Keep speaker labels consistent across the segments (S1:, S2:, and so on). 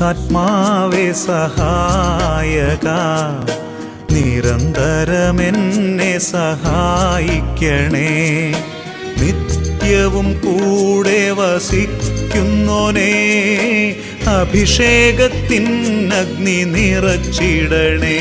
S1: പരിശുദ്ധാത്മാവേ സഹായക, നിരന്തരമെന്നെ സഹായിക്കണേ. നിത്യവും കൂടെ വസിക്കുന്നോനേ, അഭിഷേകത്തിൻ അഗ്നി നിറച്ചിടണേ.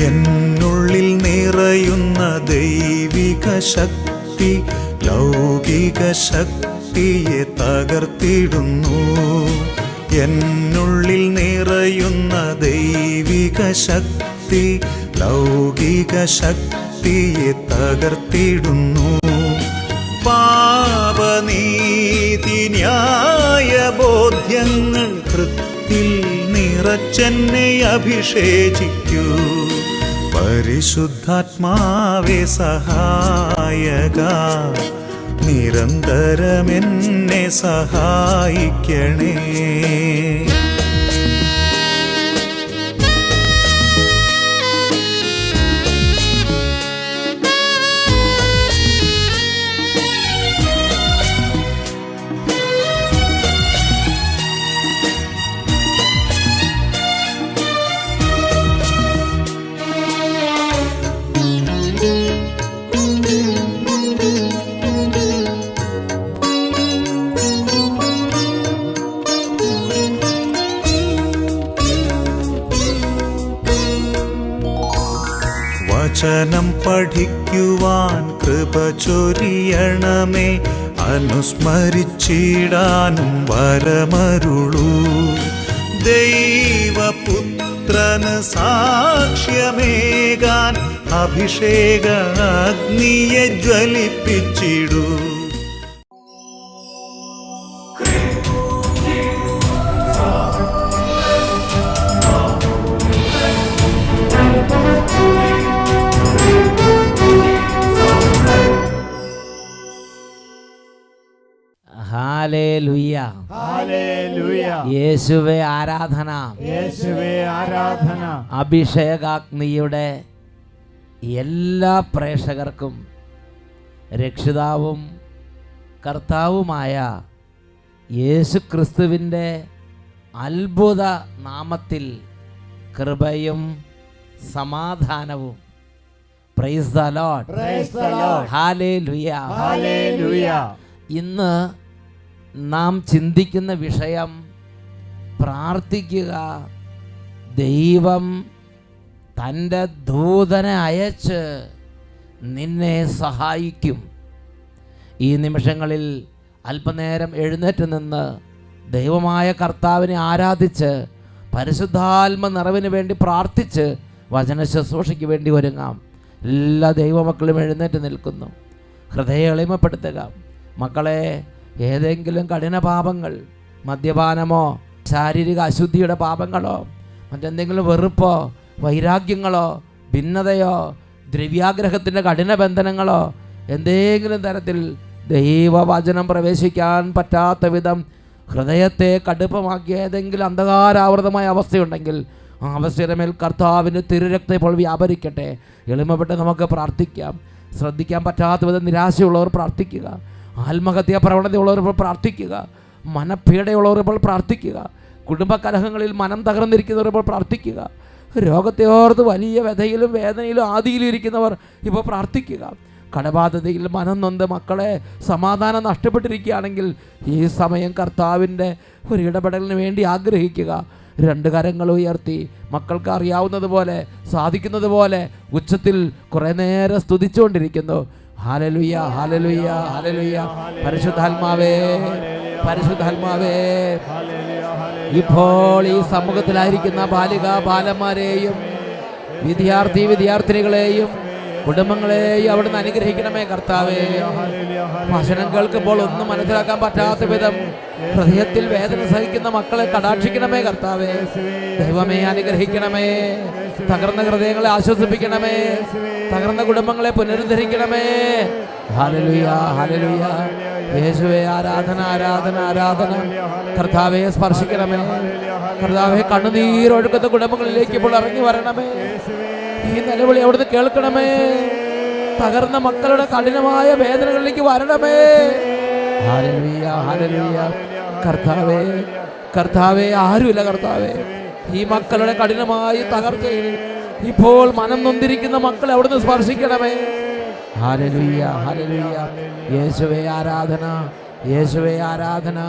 S1: എന്നുള്ളിൽ നിറയുന്ന ദൈവിക ശക്തി ലൗകിക ശക്തിയെ തകർത്തിടുന്നു. എന്നുള്ളിൽ നിറയുന്ന ദൈവിക ശക്തി ലൗകിക ശക്തിയെ തകർത്തിടുന്നു. പാപനീതി ന്യായ ബോധ്യങ്ങൾ ഹൃത്തിൽ നിറച്ചെന്നെ അഭിഷേചിക്കൂ. പരിശുദ്ധാത്മാവേ സഹായക, നിരന്തരമെന്നെ സഹായിക്കണേ. വചനം പഠിക്കുവാൻ കൃപ ചൊരിയണമേ, അനുസ്മരിച്ചിടാനും വരമരുളൂ. ദൈവപുത്രന് സാക്ഷ്യമേകാൻ അഭിഷേക അഗ്നിയെ ജ്വലിപ്പിച്ചിടൂ.
S2: Hallelujah,
S3: hallelujah.
S2: യേശുവേ ആരാധന,
S3: യേശുവേ ആരാധന.
S2: അഭിഷേകാഗ്നിയുടെ എല്ലാ പ്രേക്ഷകർക്കും രക്ഷിതാവും കർത്താവുമായ യേശുക്രിസ്തുവിൻ്റെ അത്ഭുത നാമത്തിൽ കൃപയും സമാധാനവും. Praise the Lord,
S3: praise the Lord.
S2: Hallelujah,
S3: hallelujah.
S2: ഇന്ന് നാം ചിന്തിക്കുന്ന വിഷയം പ്രാർത്ഥിക്കുക. ദൈവം തൻ്റെ ദൂതനെ അയച്ച് നിന്നെ സഹായിക്കും. ഈ നിമിഷങ്ങളിൽ അല്പനേരം എഴുന്നേറ്റ് നിന്ന് ദൈവമായ കർത്താവിനെ ആരാധിച്ച് പരിശുദ്ധാത്മ നിറവിന് വേണ്ടി പ്രാർത്ഥിച്ച് വചന ശുശ്രൂഷയ്ക്ക് വേണ്ടി ഒരുങ്ങാം. എല്ലാ ദൈവമക്കളും എഴുന്നേറ്റ് നിൽക്കുന്നു. ഹൃദയം എളിമപ്പെടുത്തുക. മക്കളെ, ഏതെങ്കിലും കഠിന പാപങ്ങൾ, മദ്യപാനമോ ശാരീരിക അശുദ്ധിയുടെ പാപങ്ങളോ മറ്റെന്തെങ്കിലും വെറുപ്പോ വൈരാഗ്യങ്ങളോ ഭിന്നതയോ ദ്രവ്യാഗ്രഹത്തിൻ്റെ കഠിന ബന്ധനങ്ങളോ എന്തെങ്കിലും തരത്തിൽ ദൈവവചനം പ്രവേശിക്കാൻ പറ്റാത്ത വിധം ഹൃദയത്തെ കടുപ്പമാക്കിയ ഏതെങ്കിലും അന്ധകാരാവൃതമായ അവസ്ഥയുണ്ടെങ്കിൽ ആ അവസ്ഥയുടെ മേൽ കർത്താവിൻ്റെ തിരുരക്തം ഇപ്പോൾ വ്യാപരിക്കട്ടെ. എളിമപ്പെട്ട് നമുക്ക് പ്രാർത്ഥിക്കാം. ശ്രദ്ധിക്കാൻ പറ്റാത്ത വിധം നിരാശയുള്ളവർ പ്രാർത്ഥിക്കുക. ആത്മഹത്യാ പ്രവണതയുള്ളവർ ഇപ്പോൾ പ്രാർത്ഥിക്കുക. മനപ്പീഡയുള്ളവർ ഇപ്പോൾ പ്രാർത്ഥിക്കുക. കുടുംബകലഹങ്ങളിൽ മനം തകർന്നിരിക്കുന്നവർ ഇപ്പോൾ പ്രാർത്ഥിക്കുക. രോഗത്തെ ഓർത്ത് വലിയ വ്യഥയിലും വേദനയിലും ആദിയിലും ഇരിക്കുന്നവർ ഇപ്പോൾ പ്രാർത്ഥിക്കുക. കടബാധ്യതയിൽ മനം നൊന്ത് മക്കളെ സമാധാനം നഷ്ടപ്പെട്ടിരിക്കുകയാണെങ്കിൽ ഈ സമയം കർത്താവിൻ്റെ ഒരു ഇടപെടലിന് വേണ്ടി ആഗ്രഹിക്കുക. രണ്ട് കരങ്ങൾ ഉയർത്തി മക്കൾക്ക് അറിയാവുന്നതുപോലെ സാധിക്കുന്നത് പോലെ ഉച്ചത്തിൽ കുറേ നേരം സ്തുതിച്ചുകൊണ്ടിരിക്കുന്നു. Hallelujah, hallelujah, hallelujah. പരിശുദ്ധാത്മാവേ, പരിശുദ്ധാത്മാവേ, ഇപ്പോൾ ഈ സമൂഹത്തിലായിരിക്കുന്ന ബാലിക ബാലന്മാരെയും വിദ്യാർത്ഥിനികളെയും കുടുംബങ്ങളെയും അവിടുന്ന് അനുഗ്രഹിക്കണമേ കർത്താവേ. വചനം കേൾക്കുമ്പോൾ ഒന്നും മനസ്സിലാക്കാൻ പറ്റാത്ത വിധം ഹൃദയത്തിൽ വേദന സഹിക്കുന്ന മക്കളെ കടാക്ഷിക്കണമേ കർത്താവേ. ദൈവമേ അനുഗ്രഹിക്കണമേ. തകർന്ന ഹൃദയങ്ങളെ ആശ്വസിപ്പിക്കണമേ. തകർന്ന കുടുംബങ്ങളെ പുനരുദ്ധരിക്കണമേ. Hallelujah, hallelujah. യേശുവേ ആരാധന, ആരാധന, ആരാധന. കർത്താവെ സ്പർശിക്കണമേ. കർത്താവെ കണ്ണുനീരൊഴുക്കുന്ന കുടുംബങ്ങളിലേക്ക് ഇപ്പോൾ ഇറങ്ങി വരണമേ. ഈ നിലവിളി അവിടുന്ന് കേൾക്കണമേ. തകർന്ന മക്കളുടെ കഠിനമായ വേദനകളിലേക്ക് വരണമേ. Hallelujah, hallelujah. കർത്താവേ, കർത്താവേ ആരുമില്ല കർത്താവേ. ഈ മക്കളുടെ കഠിനമായ തകർച്ചയിൽ ഇപ്പോൾ മനം നൊന്തിരിക്കുന്ന മക്കളെ അവിടുന്ന് സ്പർശിക്കണമേ. Hallelujah, hallelujah. യേശുവേ ആരാധന, യേശുവേ ആരാധന,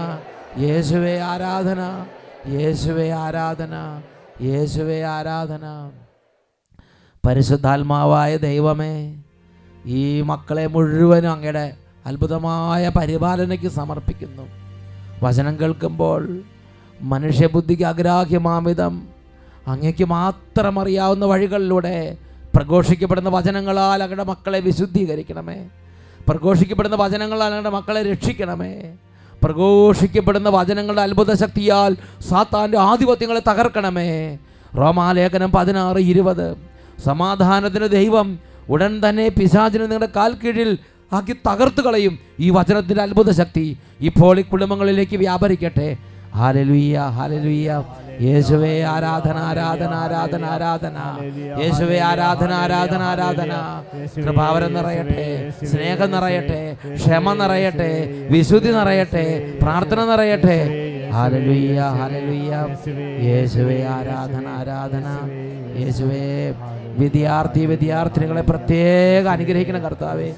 S2: യേശുവേ ആരാധന, യേശുവേ ആരാധന, യേശുവേ ആരാധന. പരിശുദ്ധാത്മാവായ ദൈവമേ, ഈ മക്കളെ മുഴുവനും അങ്ങയുടെ അത്ഭുതമായ പരിപാലനയ്ക്ക് സമർപ്പിക്കുന്നു. വചനം കേൾക്കുമ്പോൾ മനുഷ്യബുദ്ധിക്ക് അഗ്രാഹ്യമാമിതം അങ്ങയ്ക്ക് മാത്രം അറിയാവുന്ന വഴികളിലൂടെ പ്രഘോഷിക്കപ്പെടുന്ന വചനങ്ങളാൽ അങ്ങയുടെ മക്കളെ വിശുദ്ധീകരിക്കണമേ. പ്രഘോഷിക്കപ്പെടുന്ന വചനങ്ങളാൽ അങ്ങയുടെ മക്കളെ രക്ഷിക്കണമേ. പ്രഘോഷിക്കപ്പെടുന്ന വചനങ്ങളുടെ അത്ഭുത ശക്തിയാൽ സാത്താൻ്റെ ആധിപത്യങ്ങളെ തകർക്കണമേ. റോമാലേഖനം 16:20. സമാധാനത്തിന് ദൈവം ഉടൻ തന്നെ പിശാചിനെ നിങ്ങളുടെ കാൽ കീഴിൽ ആക്കി തകർത്ത് കളയും. ഈ വചനത്തിൻ്റെ അത്ഭുത ശക്തി ഇപ്പോൾ ഈ കുടുംബങ്ങളിലേക്ക് വ്യാപരിക്കട്ടെ. Hallelujah, hallelujah. യേശുവേ ആരാധന, ആരാധന, ആരാധന, ആരാധന. യേശുവേ ആരാധന, ആരാധന, ആരാധന. കൃപാവരം നിറയട്ടെ, സ്നേഹം നിറയട്ടെ, ക്ഷമ നിറയട്ടെ, വിശുദ്ധി നിറയട്ടെ, പ്രാർത്ഥന നിറയട്ടെ. Hallelujah, hallelujah. യേശുവേ ആരാധന, ആരാധന. യേശുവേ വിദ്യാർത്ഥിനികളെ പ്രത്യേകം അനുഗ്രഹിക്കണം കർത്താവേ.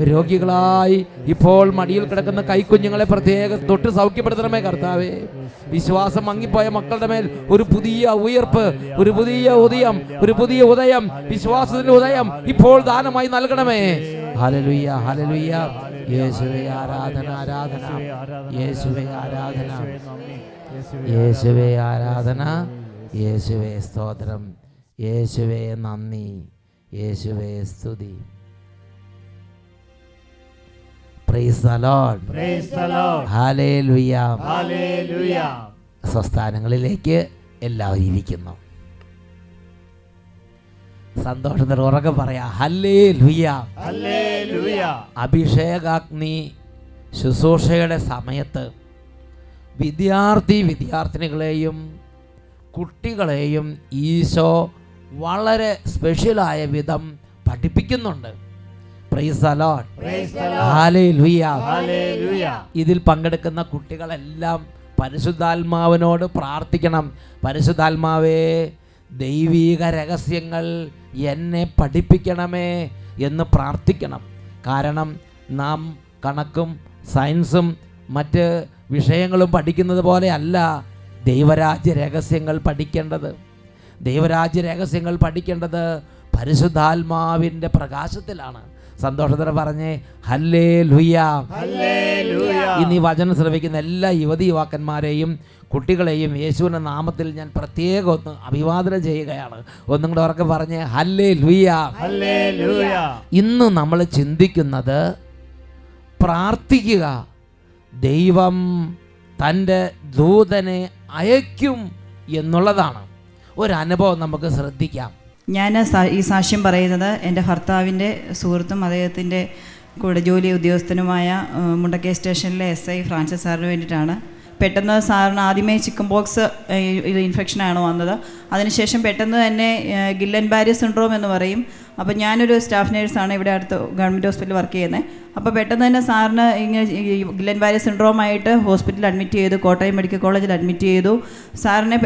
S2: രോഗികളായി ഇപ്പോൾ മടിയിൽ കിടക്കുന്ന കൈക്കുഞ്ഞുങ്ങളെ പ്രത്യേകം തൊട്ട് സൗഖ്യപ്പെടുത്തണമേ കർത്താവേ. വിശ്വാസം മങ്ങിപ്പോയ മക്കളുടെ മേൽ ഒരു പുതിയ ഉയർപ്പ്, ഒരു പുതിയ ഉദയം, ഒരു പുതിയ ഉദയം, വിശ്വാസത്തിന്റെ ഉദയം ഇപ്പോൾ ദാനമായി നൽകണമേ. Hallelujah, hallelujah. യേശുവേ ആരാധന, ആരാധന. യേശുവേ ആരാധന, യേശുവേ ആരാധന. യേശുവേ സ്തോത്രം, യേശുവേ നന്ദി, യേശുവേ സ്തുതി. Praise the lord,
S3: praise the lord.
S2: Hallelujah,
S3: hallelujah.
S2: സ്വസ്ഥാനങ്ങളിലേക്ക് എല്ലാവരും ഇരിക്കുന്നു. സന്തോഷത്തോടെ ഉറക്കെ പറയാ ഹല്ലേലൂയ,
S3: ഹല്ലേലൂയ.
S2: അഭിഷേകാഗ്നി ശുശ്രൂഷയുടെ സമയത്ത് വിദ്യാർത്ഥിനികളെയും കുട്ടികളെയും ഈശോ വളരെ സ്പെഷ്യലായ വിധം പഠിപ്പിക്കുന്നുണ്ട്. Price the lord,
S3: praise the lord.
S2: Hallelujah,
S3: hallelujah.
S2: ഇതിൽ പങ്കെടുക്കുന്ന കുട്ടികളെല്ലാം പരിശുദ്ധാത്മാവിനോട് പ്രാർത്ഥിക്കണം. പരിശുദ്ധാത്മാവേ, ദൈവീക രഹസ്യങ്ങൾ എന്നെ പഠിപ്പിക്കണമേ എന്ന് പ്രാർത്ഥിക്കണം. കാരണം നാം കണക്കും സയൻസും മറ്റ് വിഷയങ്ങളും പഠിക്കുന്നത് പോലെ അല്ല ദൈവരാജ്യ രഹസ്യങ്ങൾ പഠിക്കേണ്ടത്. ദൈവരാജ്യ രഹസ്യങ്ങൾ പഠിക്കേണ്ടത് പരിശുദ്ധാത്മാവിൻ്റെ പ്രകാശത്തിലാണ്. സന്തോഷത്തോടെ പറഞ്ഞേ ഹല്ലേലൂയ,
S3: ഹല്ലേലൂയ.
S2: ഇനി വചനം ശ്രവിക്കുന്ന എല്ലാ യുവതി യുവാക്കന്മാരെയും കുട്ടികളെയും യേശുവിൻ്റെ നാമത്തിൽ ഞാൻ പ്രത്യേകം ഒന്ന് അഭിവാദനം ചെയ്യുകയാണ്. ഒന്നും കൂടെ ഉറക്കെ പറഞ്ഞേ ഹല്ലേലൂയ,
S3: ഹല്ലേലൂയ.
S2: ഇന്ന് നമ്മൾ ചിന്തിക്കുന്നത് പ്രാർത്ഥിക്കുക, ദൈവം തൻ്റെ ദൂതനെ അയക്കും എന്നുള്ളതാണ്. ഒരനുഭവം നമുക്ക് ശ്രദ്ധിക്കാം.
S4: ഞാൻ ഈ സാക്ഷ്യം പറയുന്നത് എൻ്റെ ഭർത്താവിൻ്റെ സുഹൃത്തും അദ്ദേഹത്തിൻ്റെ കൂടെ ജോലി ഉദ്യോഗസ്ഥനുമായ മുണ്ടക്കൈ സ്റ്റേഷനിലെ SI ഫ്രാൻസിസ് സാറിന് വേണ്ടിയിട്ടാണ്. പെട്ടെന്ന് സാറിന് ആദ്യമേ ചിക്കൻ ബോക്സ് ഇൻഫെക്ഷനാണ് വന്നത്. അതിനുശേഷം പെട്ടെന്ന് തന്നെ ഗില്ലൻ ബാരി സിൻഡ്രോം എന്ന് പറയും. അപ്പോൾ ഞാനൊരു സ്റ്റാഫ് നേഴ്സാണ് ഇവിടെ അടുത്ത് ഗവൺമെൻറ് ഹോസ്പിറ്റലിൽ വർക്ക് ചെയ്യുന്നത്. അപ്പോൾ പെട്ടെന്ന് തന്നെ സാറിന് ഇങ്ങനെ ഗില്ലൻ ബാരി സിൻഡ്രോമായിട്ട് ഹോസ്പിറ്റലിൽ അഡ്മിറ്റ് ചെയ്തു, കോട്ടയം മെഡിക്കൽ കോളേജിൽ അഡ്മിറ്റ് ചെയ്തു. സാറിനെ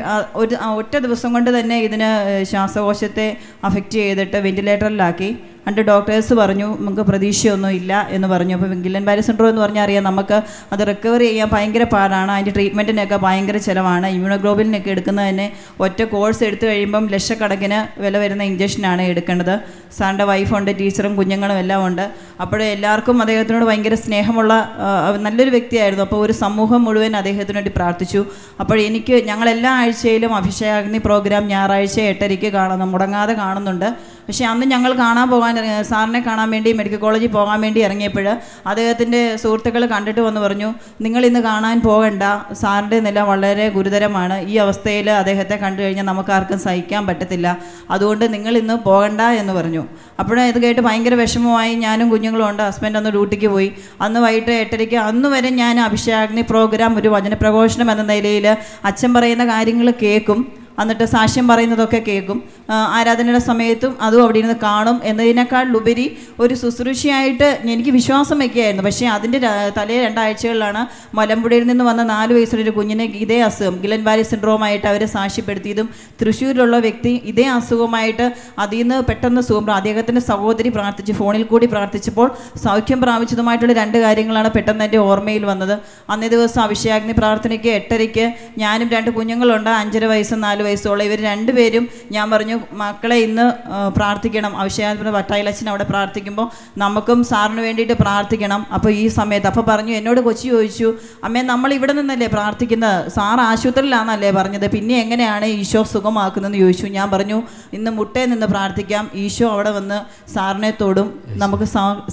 S4: ഒറ്റ ദിവസം കൊണ്ട് തന്നെ ഇതിന് ശ്വാസകോശത്തെ അഫക്റ്റ് ചെയ്തിട്ട് വെന്റിലേറ്ററിലാക്കി. അണ്ട് ഡോക്ടേഴ്സ് പറഞ്ഞു നമുക്ക് പ്രതീക്ഷയൊന്നും ഇല്ല എന്ന് പറഞ്ഞു. അപ്പോൾ ഗില്ലൻ ബാരി സിൻഡ്രോം എന്ന് പറഞ്ഞാൽ അറിയാം, നമുക്ക് അത് റിക്കവറി ചെയ്യാൻ ഭയങ്കര പാടാണ്. അതിൻ്റെ ട്രീറ്റ്മെൻറ്റിനൊക്കെ ഭയങ്കര ചിലവാണ്. ഇമ്മ്യൂണോഗ്ലോബുലിനൊക്കെ എടുക്കുന്നത് തന്നെ ഒറ്റ കോഴ്സ് എടുത്തു കഴിയുമ്പം ലക്ഷക്കണക്കിന് വില വരുന്ന ഇഞ്ചക്ഷനാണ് എടുക്കേണ്ടത്. സാറിൻ്റെ വൈഫുണ്ട്, ടീച്ചറും കുഞ്ഞുങ്ങളും എല്ലാം ഉണ്ട്. അപ്പോൾ എല്ലാവർക്കും അദ്ദേഹത്തിനോട് ഭയങ്കര സ്നേഹമുള്ള നല്ലൊരു വ്യക്തിയായിരുന്നു. അപ്പോൾ ഒരു സമൂഹം മുഴുവൻ അദ്ദേഹത്തിന് വേണ്ടി പ്രാർത്ഥിച്ചു. അപ്പോൾ ഞങ്ങൾ എല്ലാ ആഴ്ചയിലും അഭിഷേകാഗ്നി പ്രോഗ്രാം ഞായറാഴ്ച 8:30 മുടങ്ങാതെ കാണുന്നുണ്ട്. പക്ഷേ അന്ന് ഞങ്ങൾ സാറിനെ കാണാൻ വേണ്ടി മെഡിക്കൽ കോളേജിൽ പോകാൻ വേണ്ടി ഇറങ്ങിയപ്പോൾ അദ്ദേഹത്തിൻ്റെ സുഹൃത്തുക്കൾ കണ്ടിട്ട് വന്ന് പറഞ്ഞു, നിങ്ങൾ ഇന്ന് കാണാൻ പോകണ്ട, സാറിൻ്റെ നില വളരെ ഗുരുതരമാണ്, ഈ അവസ്ഥയിൽ അദ്ദേഹത്തെ കണ്ടു കഴിഞ്ഞാൽ നമുക്കാർക്കും സഹിക്കാൻ പറ്റത്തില്ല, അതുകൊണ്ട് നിങ്ങൾ ഇന്ന് പോകണ്ട എന്ന് പറഞ്ഞു. അപ്പോഴേ ഇത് കേട്ട് ഭയങ്കര വിഷമമായി. ഞാനും കുഞ്ഞുങ്ങളും ഉണ്ട്, ഹസ്ബൻഡ് ഒന്ന് ഡ്യൂട്ടിക്ക് പോയി. അന്ന് വൈകിട്ട് 8:30 അന്ന് വരെ ഞാൻ അഭിഷേകാഗ്നി പ്രോഗ്രാം ഒരു വചനപ്രഘോഷണം എന്ന നിലയിൽ അച്ഛൻ പറയുന്ന കാര്യങ്ങൾ കേൾക്കും, എന്നിട്ട് സാക്ഷ്യം പറയുന്നതൊക്കെ കേൾക്കും, ആരാധനയുടെ സമയത്തും അതും അവിടെ ഇരുന്ന് കാണും. എന്നതിനേക്കാളുപരി ഒരു ശുശ്രൂഷയായിട്ട് എനിക്ക് വിശ്വാസം വയ്ക്കുകയായിരുന്നു. പക്ഷേ അതിൻ്റെ തലേ 2 ആഴ്ചകളിലാണ് മലമ്പുഴയിൽ നിന്ന് വന്ന 4 വയസ്സുള്ള ഒരു കുഞ്ഞിനെ ഇതേ അസുഖം ഗിലൻ വാലി സിൻഡ്രോമായിട്ട് അവരെ സാക്ഷ്യപ്പെടുത്തിയതും തൃശ്ശൂരിലുള്ള വ്യക്തി ഇതേ അസുഖമായിട്ട് അതിൽ നിന്ന് പെട്ടെന്ന് സുഖം. അദ്ദേഹത്തിൻ്റെ സഹോദരി പ്രാർത്ഥിച്ച് ഫോണിൽ കൂടി പ്രാർത്ഥിച്ചപ്പോൾ സൗഖ്യം പ്രാപിച്ചതുമായിട്ടുള്ള 2 കാര്യങ്ങളാണ് പെട്ടെന്ന് എൻ്റെ ഓർമ്മയിൽ വന്നത്. അന്നേ ദിവസം അഭിഷേകാഗ്നി പ്രാർത്ഥനയ്ക്ക് 8:30 ഞാനും 2 കുഞ്ഞുങ്ങളുണ്ട്, 5.5 വയസ്സും 4 വയസ്സുള്ള. ഇവർ 2 പേരും ഞാൻ പറഞ്ഞു, മക്കളെ ഇന്ന് പ്രാർത്ഥിക്കണം, അഭിഷേകാഗ്നി വട്ടായിലച്ഛൻ അവിടെ പ്രാർത്ഥിക്കുമ്പോൾ നമുക്കും സാറിന് വേണ്ടിയിട്ട് പ്രാർത്ഥിക്കണം. അപ്പോൾ ഈ സമയത്ത് അപ്പോൾ പറഞ്ഞു, എന്നോട് കൊച്ചി ചോദിച്ചു, അമ്മേ നമ്മൾ ഇവിടെ നിന്നല്ലേ പ്രാർത്ഥിക്കുന്നത്, സാർ ആശുപത്രിയിലാണെന്നല്ലേ പറഞ്ഞത്, പിന്നെ എങ്ങനെയാണ് ഈശോ സുഖമാക്കുന്നതെന്ന് ചോദിച്ചു. ഞാൻ പറഞ്ഞു, ഇന്ന് മുട്ടയിൽ നിന്ന് പ്രാർത്ഥിക്കാം, ഈശോ അവിടെ വന്ന് സാറിനെ തൊടും, നമുക്ക്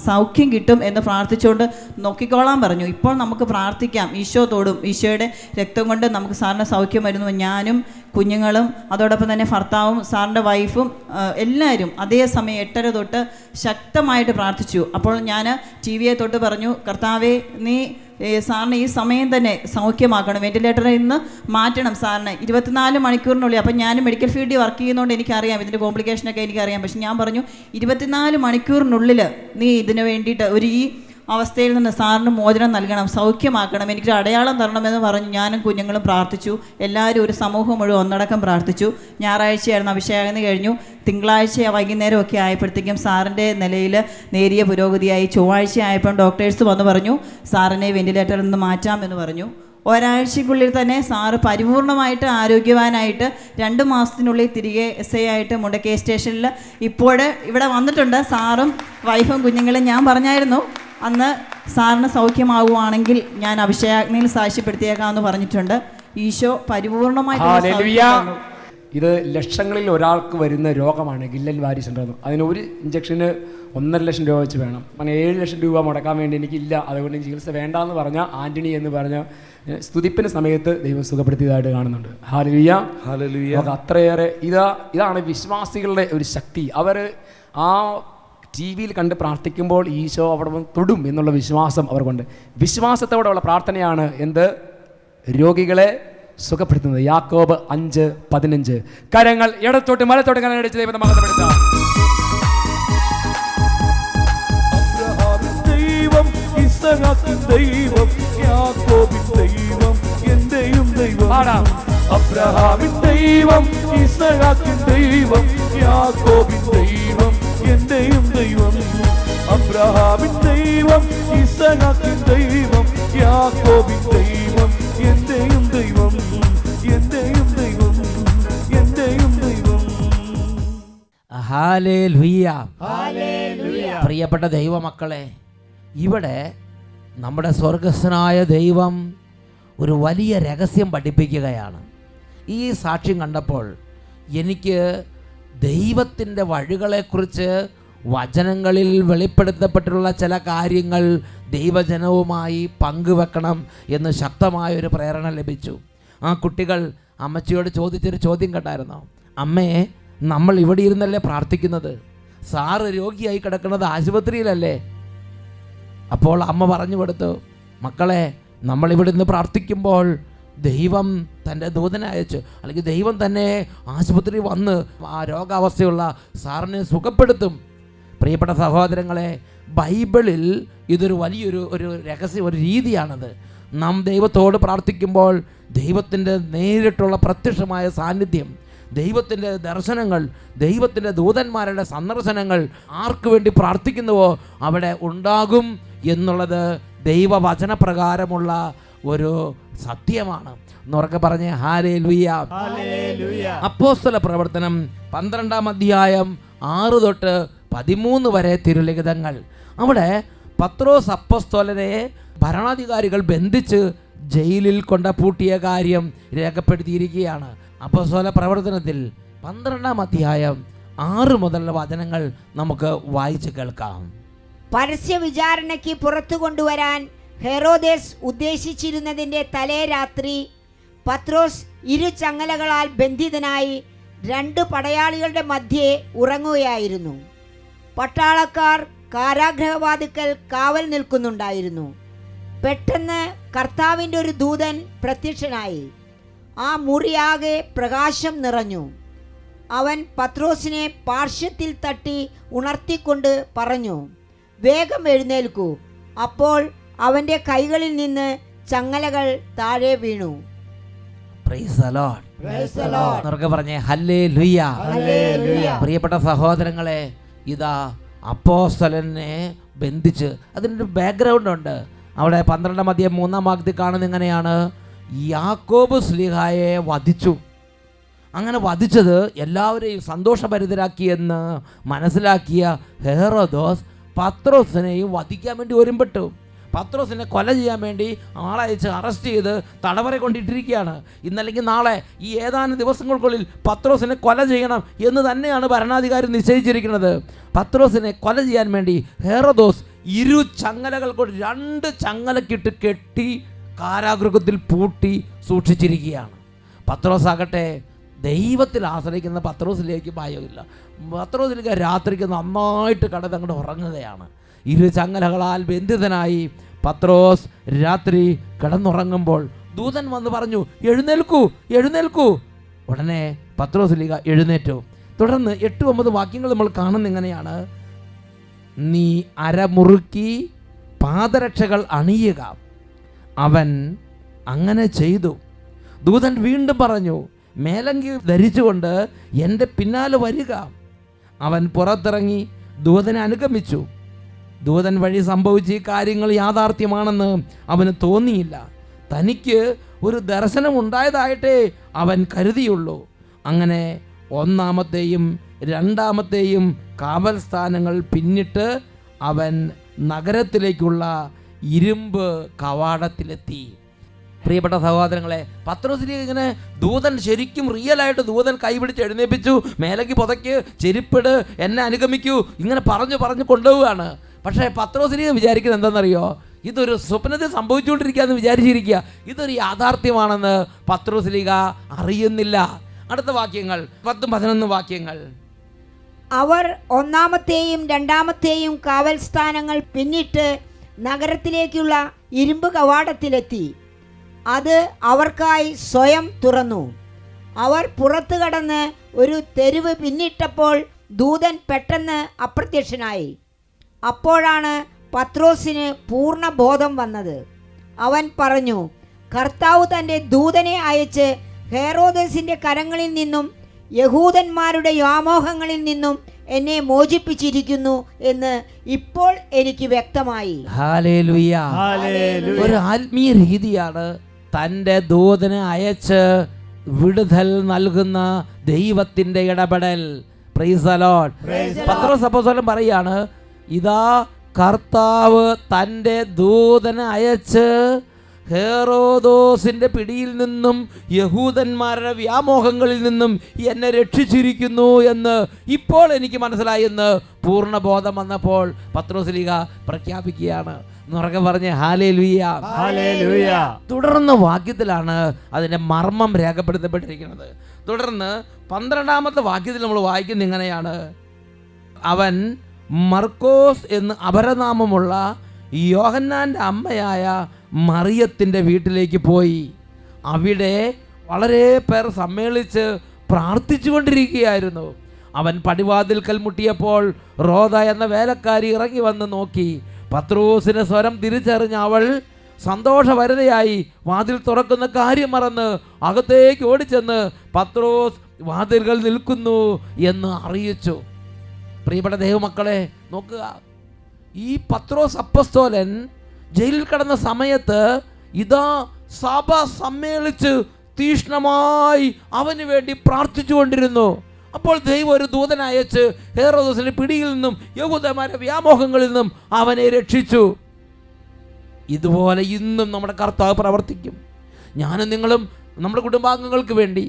S4: സൗഖ്യം കിട്ടും എന്ന് പ്രാർത്ഥിച്ചുകൊണ്ട് നോക്കിക്കോളാൻ പറഞ്ഞു. ഇപ്പോൾ നമുക്ക് പ്രാർത്ഥിക്കാം, ഈശോ തൊടും, ഈശോയുടെ രക്തം കൊണ്ട് നമുക്ക് സാറിന് സൗഖ്യം വരുന്നു. ഞാനും കുഞ്ഞുങ്ങളും അതോടൊപ്പം തന്നെ ഭർത്താവും സാറിൻ്റെ വൈഫും എല്ലാവരും അതേ സമയം 8:30 തൊട്ട് ശക്തമായിട്ട് പ്രാർത്ഥിച്ചു. അപ്പോൾ ഞാൻ TV തൊട്ട് പറഞ്ഞു, കർത്താവേ നീ സാറിന് ഈ സമയം തന്നെ സൗഖ്യമാക്കണം, വെന്റിലേറ്ററിൽ നിന്ന് മാറ്റണം സാറിന് 24 മണിക്കൂറിനുള്ളിൽ. അപ്പം ഞാൻ മെഡിക്കൽ ഫീൽഡിൽ വർക്ക് ചെയ്യുന്നതുകൊണ്ട് എനിക്കറിയാം ഇതിൻ്റെ കോംപ്ലിക്കേഷനൊക്കെ എനിക്കറിയാം. പക്ഷെ ഞാൻ പറഞ്ഞു, 24 മണിക്കൂറിനുള്ളിൽ നീ ഇതിന് വേണ്ടിയിട്ട് ഈ അവസ്ഥയിൽ നിന്ന് സാറിന് മോചനം നൽകണം, സൗഖ്യമാക്കണം, എനിക്കൊരു അടയാളം തരണമെന്ന് പറഞ്ഞു. ഞാനും കുഞ്ഞുങ്ങളും പ്രാർത്ഥിച്ചു. എല്ലാവരും ഒരു സമൂഹം മുഴുവൻ ഒന്നടക്കം പ്രാർത്ഥിച്ചു. ഞായറാഴ്ചയായിരുന്നു അഭിഷേകാഗ്നി കഴിഞ്ഞു. തിങ്കളാഴ്ച വൈകുന്നേരമൊക്കെ ആയപ്പോഴത്തേക്കും സാറിൻ്റെ നിലയിൽ നേരിയ പുരോഗതിയായി. ചൊവ്വാഴ്ച ആയപ്പോൾ ഡോക്ടേഴ്സ് വന്ന് പറഞ്ഞു, സാറിനെ വെന്റിലേറ്ററിൽ നിന്ന് മാറ്റാമെന്ന് പറഞ്ഞു. ഒരാഴ്ചക്കുള്ളിൽ തന്നെ സാറ് പരിപൂർണമായിട്ട് ആരോഗ്യവാനായിട്ട് 2 മാസത്തിനുള്ളിൽ തിരികെ SI ആയിട്ട് മുണ്ടക്കൈ സ്റ്റേഷനിൽ ഇപ്പോൾ ഇവിടെ വന്നിട്ടുണ്ട്. സാറും വൈഫും കുഞ്ഞുങ്ങളും ഞാൻ പറഞ്ഞായിരുന്നു അന്ന് സാറിന് സൗഖ്യമാവുകയാണെങ്കിൽ ഞാൻ അഭിഷേകാഗ്നിയിൽ സാക്ഷ്യപ്പെടുത്തിയേക്കാമെന്ന് പറഞ്ഞിട്ടുണ്ട്. ഈശോ പരിപൂർണമായിട്ട്
S5: ഇത് ലക്ഷങ്ങളിൽ ഒരാൾക്ക് വരുന്ന രോഗമാണ് ഗില്ലൻ വാലി സിൻഡ്രോം. അതിന് ഒരു ഇഞ്ചക്ഷന് 1.5 ലക്ഷം രൂപ വെച്ച് വേണം. അങ്ങനെ 7 ലക്ഷം രൂപ മുടക്കാൻ വേണ്ടി എനിക്കില്ല, അതുകൊണ്ട് ചികിത്സ വേണ്ടാന്ന് പറഞ്ഞ ആൻ്റണി എന്ന് പറഞ്ഞ സ്തുതിപ്പിന് സമയത്ത് ദൈവം സുഖപ്പെടുത്തിയതായിട്ട് കാണുന്നുണ്ട്. Hallelujah, hallelujah. അത്രയേറെ ഇതാണ് വിശ്വാസികളുടെ ഒരു ശക്തി. അവർ ആ TV കണ്ട് പ്രാർത്ഥിക്കുമ്പോൾ ഈശോ അവിടെ തൊടും എന്നുള്ള വിശ്വാസം അവർക്കുണ്ട്. വിശ്വാസത്തോടെയുള്ള പ്രാർത്ഥനയാണ് രോഗികളെ സുഖപ്പെടുത്തുന്നത്. യാക്കോബ് 5:15. കരങ്ങൾ ഇടത്തോട്ട് മലത്തോട്ട് കരങ്ങളടിച്ച് ദൈവത്തെ മഹത്വപ്പെടുത്താം.
S6: ദൈവം, ഇസ്ഹാക്കിൻ ദൈവം, യാക്കോബിൻ ദൈവം, എന്റെയും ദൈവം. അബ്രഹാമിൻ ദൈവം, ഇസ്ഹാക്കിൻ ദൈവം, യാക്കോബിൻ ദൈവം, എന്റെയും ദൈവം. അബ്രഹാമിൻ ദൈവം, ഇസ്ഹാക്കിൻ ദൈവം, യാക്കോബിൻ ദൈവം, എന്റെയും ദൈവം, എന്റെയും ദൈവം, എന്റെയും ദൈവം.
S2: Hallelujah, hallelujah. പ്രിയപ്പെട്ട ദൈവമക്കളെ, ഇവിടെ നമ്മുടെ സ്വർഗസ്ഥനായ ദൈവം ഒരു വലിയ രഹസ്യം പഠിപ്പിക്കുകയാണ്. ഈ സാക്ഷ്യം കണ്ടപ്പോൾ എനിക്ക് ദൈവത്തിൻ്റെ വഴികളെക്കുറിച്ച് വചനങ്ങളിൽ വെളിപ്പെടുത്തപ്പെട്ടിട്ടുള്ള ചില കാര്യങ്ങൾ ദൈവജനവുമായി പങ്കുവെക്കണം എന്ന് ശക്തമായൊരു പ്രേരണ ലഭിച്ചു. ആ കുട്ടികൾ അമ്മച്ചിയോട് ചോദിച്ചൊരു ചോദ്യം കേട്ടായിരുന്നോ? അമ്മേ, നമ്മൾ ഇവിടെ ഇരുന്നല്ലേ പ്രാർത്ഥിക്കുന്നത്, സാറ് രോഗിയായി കിടക്കുന്നത് ആശുപത്രിയിലല്ലേ? അപ്പോൾ അമ്മ പറഞ്ഞു കൊടുത്തു, മക്കളെ, നമ്മളിവിടെ നിന്ന് പ്രാർത്ഥിക്കുമ്പോൾ ദൈവം തൻ്റെ ദൂതനെ അയച്ചു, അല്ലെങ്കിൽ ദൈവം തന്നെ ആശുപത്രി വന്ന് ആ രോഗാവസ്ഥയുള്ള സാറിനെ സുഖപ്പെടുത്തും. പ്രിയപ്പെട്ട സഹോദരങ്ങളെ, ബൈബിളിൽ ഇതൊരു വലിയൊരു രഹസ്യം, ഒരു രീതിയാണത്. നാം ദൈവത്തോട് പ്രാർത്ഥിക്കുമ്പോൾ ദൈവത്തിൻ്റെ നേരിട്ടുള്ള പ്രത്യക്ഷമായ സാന്നിധ്യം, ദൈവത്തിൻ്റെ ദർശനങ്ങൾ, ദൈവത്തിൻ്റെ ദൂതന്മാരുടെ സന്ദർശനങ്ങൾ ആർക്കു വേണ്ടി പ്രാർത്ഥിക്കുന്നുവോ അവിടെ ഉണ്ടാകും എന്നുള്ളത് ദൈവവചനപ്രകാരമുള്ള ഒരു സത്യമാണ്. എന്നുറക്കെ പറഞ്ഞേ ഹല്ലേലൂയ. അപ്പോസ്തല പ്രവർത്തനം 12-ാം അധ്യായം 6 തൊട്ട് 13 വരെ തിരുലിഖിതങ്ങൾ. അവിടെ പത്രോസ് അപ്പോസ്തലനെ ഭരണാധികാരികൾ ബന്ധിച്ച് ജയിലിൽ കൊണ്ട് പൂട്ടിയ കാര്യം രേഖപ്പെടുത്തിയിരിക്കുകയാണ്. അപ്പോസ്തല പ്രവർത്തനത്തിൽ 12-ാം അധ്യായം 6 മുതലുള്ള വചനങ്ങൾ നമുക്ക് വായിച്ച് കേൾക്കാം.
S7: പരസ്യ വിചാരണയ്ക്ക് പുറത്തു കൊണ്ടുവരാൻ ഹെറോദേസ് ഉദ്ദേശിച്ചിരുന്നതിൻ്റെ തലേ രാത്രി പത്രോസ് 2 ചങ്ങലകളാൽ ബന്ധിതനായി 2 പടയാളികളുടെ മധ്യേ ഉറങ്ങുകയായിരുന്നു. പട്ടാളക്കാർ കാരാഗൃഹവാതിക്കൽ കാവൽ നിൽക്കുന്നുണ്ടായിരുന്നു. പെട്ടെന്ന് കർത്താവിൻ്റെ ഒരു ദൂതൻ പ്രത്യക്ഷനായി. ആ മുറിയാകെ പ്രകാശം നിറഞ്ഞു. അവൻ പത്രോസിനെ പാർശ്വത്തിൽ തട്ടി ഉണർത്തിക്കൊണ്ട് പറഞ്ഞു, വേഗം എഴുന്നേൽക്കൂ. അപ്പോൾ അവൻ്റെ കൈകളിൽ നിന്ന് ചങ്ങലകൾ താഴെ വീണു.
S2: Price the Lord. ഉറക്കെ പറഞ്ഞേ ഹല്ലേലൂയ. പ്രിയപ്പെട്ട സഹോദരങ്ങളെ, ഇതാ അപ്പോസ്തലനെ ബന്ധിച്ച്, അതിനൊരു ബാക്ക്ഗ്രൗണ്ട് ഉണ്ട്. അവിടെ 12-ാം അധ്യായം 3-ാം വാക്യത്തിൽ കാണുന്നത് ഇങ്ങനെയാണ്: യാക്കോബ് ശ്ലീഹായെ വധിച്ചു. അങ്ങനെ വധിച്ചത് എല്ലാവരെയും സന്തോഷഭരിതരാക്കിയെന്ന് മനസ്സിലാക്കിയ ഹെറോദോസ് പത്രോസിനെയും വധിക്കാൻ വേണ്ടി ഒരുമ്പെട്ടു. പത്രോസിനെ കൊല ചെയ്യാൻ വേണ്ടി ആളയച്ച് അറസ്റ്റ് ചെയ്ത് തടവറ കൊണ്ടിട്ടിരിക്കുകയാണ്. ഇന്നല്ലെങ്കിൽ നാളെ ഈ ഏതാനും ദിവസങ്ങൾക്കുള്ളിൽ പത്രോസിനെ കൊല ചെയ്യണം എന്ന് തന്നെയാണ് ഭരണാധികാരി നിശ്ചയിച്ചിരിക്കുന്നത്. പത്രോസിനെ കൊല ചെയ്യാൻ വേണ്ടി ഹെറോദോസ് 2 ചങ്ങലകൾ കൊണ്ട് 2 ചങ്ങലക്കിട്ട് കെട്ടി കാരാഗൃഹത്തിൽ പൂട്ടി സൂക്ഷിച്ചിരിക്കുകയാണ്. പത്രോസ് ആകട്ടെ ദൈവത്തിൽ ആശ്രയിക്കുന്ന പത്രോസിലേക്ക് ഭയമില്ല. പത്രോസിലേക്ക് രാത്രിക്ക് നന്നായിട്ട് കടന്നങ്ങോട്ട് ഉറങ്ങുകയാണ്. 2 ചങ്ങലകളാൽ ബന്ധിതനായി പത്രോസ് രാത്രി കിടന്നുറങ്ങുമ്പോൾ ദൂതൻ വന്ന് പറഞ്ഞു, എഴുന്നേൽക്കൂ, എഴുന്നേൽക്കൂ. ഉടനെ പത്രോസ് ലീഗ എഴുന്നേറ്റു. തുടർന്ന് 8-9 വാക്യങ്ങൾ നമ്മൾ കാണുന്ന ഇങ്ങനെയാണ്: നീ അരമുറുക്കി പാദരക്ഷകൾ അണിയുക. അവൻ അങ്ങനെ ചെയ്തു. ദൂതൻ വീണ്ടും പറഞ്ഞു, മേലങ്കി ധരിച്ചുകൊണ്ട് എൻ്റെ പിന്നാലെ വരിക. അവൻ പുറത്തിറങ്ങി ദൂതനെ അനുഗമിച്ചു. ദൂതൻ വഴി സംഭവിച്ച ഈ കാര്യങ്ങൾ യാഥാർത്ഥ്യമാണെന്ന് അവന് തോന്നിയില്ല. തനിക്ക് ഒരു ദർശനമുണ്ടായതായിട്ടേ അവൻ കരുതിയുള്ളൂ. അങ്ങനെ 1-ാമത്തെയും 2-ാമത്തെയും കാവൽ സ്ഥാനങ്ങൾ പിന്നിട്ട് അവൻ നഗരത്തിലേക്കുള്ള ഇരുമ്പ് കവാടത്തിലെത്തി. പ്രിയപ്പെട്ട സഹോദരങ്ങളെ, പത്രോസിനെ ഇങ്ങനെ ദൂതൻ ശരിക്കും റിയലായിട്ട് ദൂതൻ കൈപിടിച്ച് എഴുന്നേൽപ്പിച്ചു. മേലക്ക് പുതയ്ക്ക്, ചെരുപ്പിട്, എന്നെ അനുഗമിക്കൂ, ഇങ്ങനെ പറഞ്ഞു കൊണ്ടുപോവുകയാണ്. പക്ഷേ പത്രോസിനെ വിചാരിക്കുന്നത് എന്താണെന്നറിയോ? ഇതൊരു സ്വപ്നത്തിൽ സംഭവിച്ചുകൊണ്ടിരിക്കുകയെന്ന് വിചാരിച്ചിരിക്കുക. ഇതൊരു യാഥാർത്ഥ്യമാണെന്ന് പത്രോസ്ലീഗ അറിയുന്നില്ല. അടുത്ത വാക്യങ്ങൾ 10-11 വാക്യങ്ങൾ.
S7: അവർ 1-ാമത്തെയും 2-ാമത്തെയും കാവൽ സ്ഥാനങ്ങൾ പിന്നിട്ട് നഗരത്തിലേക്കുള്ള ഇരുമ്പ് കവാടത്തിലെത്തി. അത് അവർക്കായി സ്വയം തുറന്നു. അവർ പുറത്തു കടന്ന് ഒരു തെരുവ് പിന്നിട്ടപ്പോൾ ദൂതൻ പെട്ടെന്ന് അപ്രത്യക്ഷനായി. അപ്പോഴാണ് പത്രോസിന് പൂർണ്ണ ബോധം വന്നത്. അവൻ പറഞ്ഞു, കർത്താവ് തൻ്റെ ദൂതനെ അയച്ച് ഹെറോദേസിൻ്റെ കരങ്ങളിൽ നിന്നും യഹൂദന്മാരുടെ വ്യാമോഹങ്ങളിൽ നിന്നും എന്നെ മോചിപ്പിച്ചിരിക്കുന്നു എന്ന് ഇപ്പോൾ എനിക്ക് വ്യക്തമായി.
S2: ഹല്ലേലൂയ. ഒരു ആത്മീയ രീതിയാണ് തൻ്റെ ദൂതനെ അയച്ച് വിടുതൽ നൽകുന്ന ദൈവത്തിൻ്റെ ഇടപെടൽ. Price the Lord. പത്രോസ് അപ്പോസ്തലൻ പറയാണ്, ഇതാ കർത്താവ് തൻ്റെ ദൂതനെ അയച്ച് ഹെറോദോസിൻ്റെ പിടിയിൽ നിന്നും യഹൂദന്മാരുടെ വ്യാമോഹങ്ങളിൽ നിന്നും എന്നെ രക്ഷിച്ചിരിക്കുന്നു എന്ന് ഇപ്പോൾ എനിക്ക് മനസ്സിലായി എന്ന് പൂർണ്ണബോധം വന്നപ്പോൾ പത്രോസ്ലീഗ പ്രഖ്യാപിക്കുകയാണ്. എന്നുറക്കെ പറഞ്ഞ് ഹല്ലേലൂയ. തുടർന്ന് വാക്യത്തിലാണ് അതിൻ്റെ മർമ്മം രേഖപ്പെടുത്തപ്പെട്ടിരിക്കുന്നത്. തുടർന്ന് 12-ാമത്തെ വാക്യത്തിൽ നമ്മൾ വായിക്കുന്നത് ഇങ്ങനെയാണ്: അവൻ മർക്കോസ് എന്ന് അപരനാമമുള്ള യോഹന്നാൻ്റെ അമ്മയായ മറിയത്തിൻ്റെ വീട്ടിലേക്ക് പോയി. അവിടെ വളരെ പേർ സമ്മേളിച്ച് പ്രാർത്ഥിച്ചു കൊണ്ടിരിക്കുകയായിരുന്നു. അവൻ പടിവാതിൽക്കൽ മുട്ടിയപ്പോൾ റോദ എന്ന വേലക്കാരി ഇറങ്ങി വന്ന് നോക്കി. പത്രോസിന്റെ സ്വരം തിരിച്ചറിഞ്ഞ അവൾ സന്തോഷഭരിതയായി വാതിൽ തുറക്കുന്ന കാര്യം മറന്ന് അകത്തേക്ക് ഓടിച്ചെന്ന് പത്രോസ് വാതിൽകൾ നിൽക്കുന്നു എന്ന് അറിയിച്ചു. പ്രിയപ്പെട്ട ദൈവമക്കളെ, നോക്കുക, ഈ പത്രോസ് അപ്പസ്തോലൻ ജയിലിൽ കിടന്ന സമയത്ത് ഇതാ സഭ സമ്മേളിച്ച് തീഷ്ണമായി അവന് വേണ്ടി പ്രാർത്ഥിച്ചു കൊണ്ടിരുന്നു. അപ്പോൾ ദൈവം ഒരു ദൂതനെ അയച്ച് ഹെരോദോസിന്റെ പിടിയിൽ നിന്നും യഹൂദന്മാരുടെ വ്യാമോഹങ്ങളിൽ നിന്നും അവനെ രക്ഷിച്ചു. ഇതുപോലെ ഇന്നും നമ്മുടെ കർത്താവ് പ്രവർത്തിക്കും. ഞാനും നിങ്ങളും നമ്മുടെ കുടുംബാംഗങ്ങൾക്ക് വേണ്ടി,